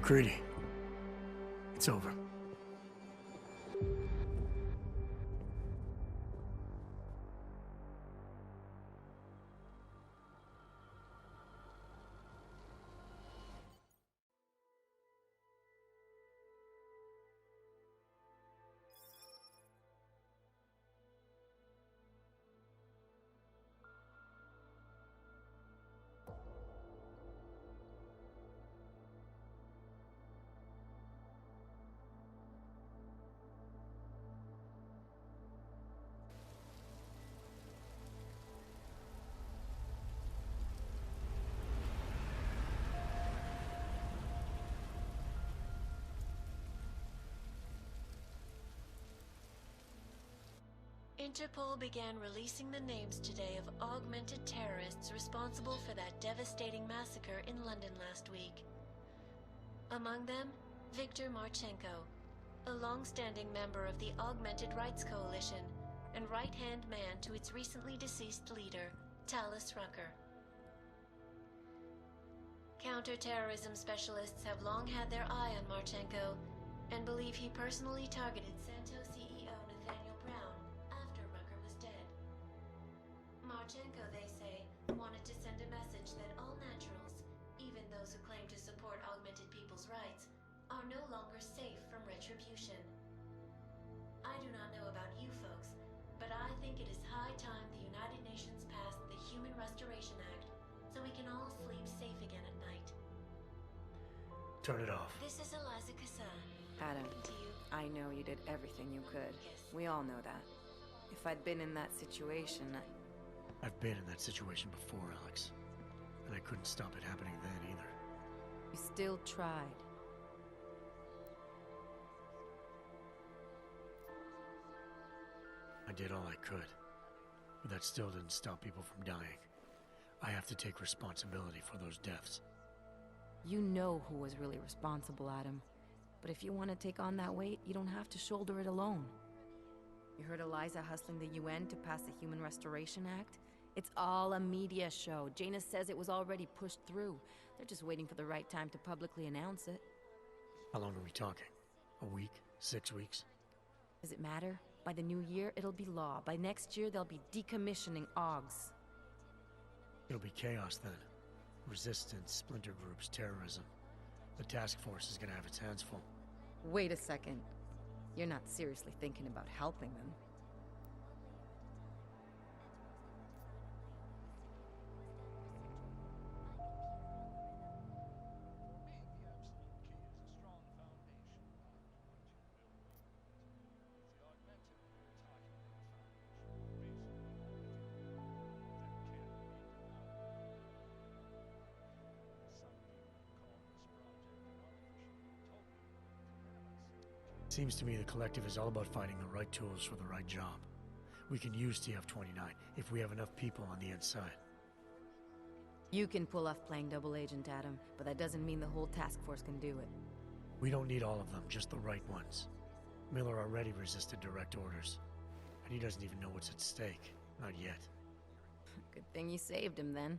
McCready, it's over. Interpol began releasing the names today of augmented terrorists responsible for that devastating massacre in London last week. Among them, Viktor Marchenko, a long-standing member of the Augmented Rights Coalition and right-hand man to its recently deceased leader, Talis Rucker. Counter-terrorism specialists have long had their eye on Marchenko and believe he personally targeted Santos CEO Nathaniel Brown after Rucker was dead. Marchenko, they say, wanted to send a message that all naturals, even those who claim to support augmented people's rights, are no longer safe from retribution. I do not know about you folks, but I think it is high time the United Nations passed the Human Restoration Act so we can all sleep safe again at night. Turn it off. This is Eliza Kassan. Adam, To you. I know you did everything you could. Yes. We all know that. If I'd been in that situation, I've been in that situation before, Alex. And I couldn't stop it happening then either. you still tried. I did all I could. But that still didn't stop people from dying. I have to take responsibility for those deaths. You know who was really responsible, Adam. But if you want to take on that weight, you don't have to shoulder it alone. You heard Eliza hustling the UN to pass the Human Restoration Act? It's all a media show. Janus says it was already pushed through. They're just waiting for the right time to publicly announce it. How long are we talking? A week? 6 weeks? Does it matter? By the new year, it'll be law. By next year, they'll be decommissioning AUGs. It'll be chaos then. Resistance, splinter groups, terrorism. The task force is gonna have its hands full. Wait a second. You're not seriously thinking about helping them. Seems to me the collective is all about finding the right tools for the right job. We can use TF-29 if we have enough people on the inside. You can pull off playing double agent, Adam, but that doesn't mean the whole task force can do it. We don't need all of them, just the right ones. Miller already resisted direct orders. And he doesn't even know what's at stake. Not yet. Good thing you saved him, then.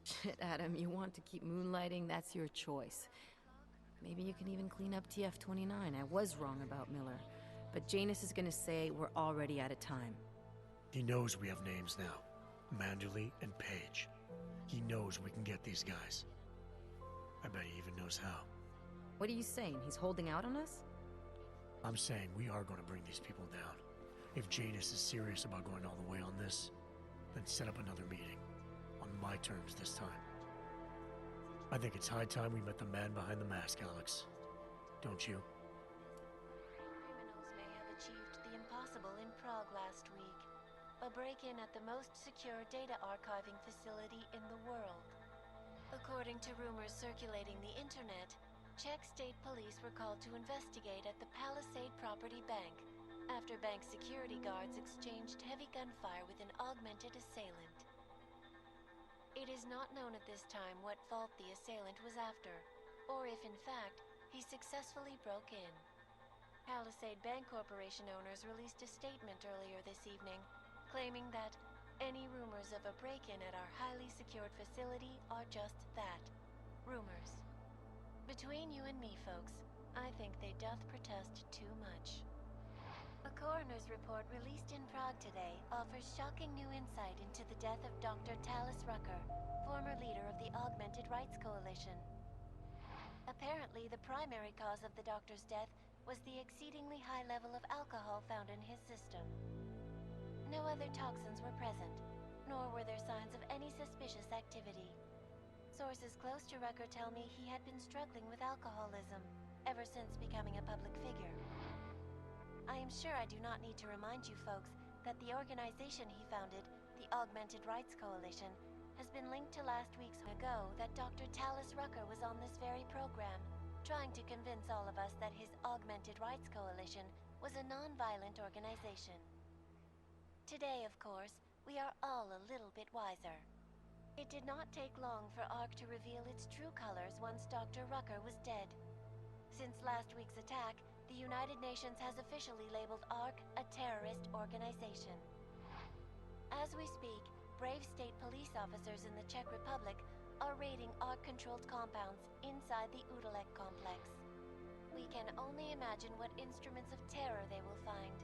Shit, Adam, you want to keep moonlighting? That's your choice. Maybe you can even clean up TF-29. I was wrong about Miller. But Janus is gonna say we're already out of time. He knows we have names now. Manderley and Page. He knows we can get these guys. I bet he even knows how. What are you saying? He's holding out on us? I'm saying we are going to bring these people down. If Janus is serious about going all the way on this, then set up another meeting. On my terms this time. I think it's high time we met the man behind the mask, Alex. Don't you? Criminals may have achieved the impossible in Prague last week. A break-in at the most secure data archiving facility in the world. According to rumors circulating the internet, Czech state police were called to investigate at the Palisade Property Bank after bank security guards exchanged heavy gunfire with an augmented assailant. It is not known at this time what fault the assailant was after, or if in fact he successfully broke in. Palisade Bank Corporation owners released a statement earlier this evening, claiming that any rumors of a break-in at our highly secured facility are just that, rumors. Between you and me, folks, I think they doth protest too much. A coroner's report released in Prague today offers shocking new insight into the death of Dr. Talis Rucker, former leader of the Augmented Rights Coalition. Apparently, the primary cause of the doctor's death was the exceedingly high level of alcohol found in his system. No other toxins were present, nor were there signs of any suspicious activity. Sources close to Rucker tell me he had been struggling with alcoholism ever since becoming a public figure. I am sure I do not need to remind you folks that the organization he founded, the Augmented Rights Coalition, has been linked to last week's ago that Dr. Talis Rucker was on this very program, trying to convince all of us that his Augmented Rights Coalition was a non-violent organization. Today, of course, we are all a little bit wiser. It did not take long for ARC to reveal its true colors once Dr. Rucker was dead. Since last week's attack, the United Nations has officially labeled ARC a terrorist organization. As we speak, brave state police officers in the Czech Republic are raiding ARC-controlled compounds inside the Udalek complex. We can only imagine what instruments of terror they will find.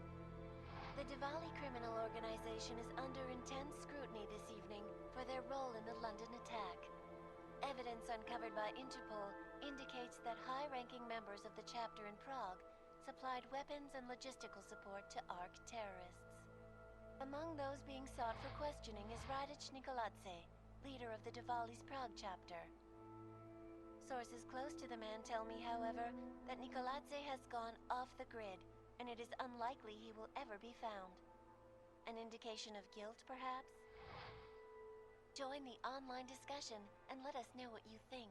The Diwali criminal organization is under intense scrutiny this evening for their role in the London attack. Evidence uncovered by Interpol indicates that high-ranking members of the chapter in Prague supplied weapons and logistical support to ARC terrorists. Among those being sought for questioning is Radic Nikoladze, leader of the Diwali's Prague chapter. Sources close to the man tell me, however, that Nikoladze has gone off the grid, and it is unlikely he will ever be found. An indication of guilt, perhaps? Join the online discussion and let us know what you think.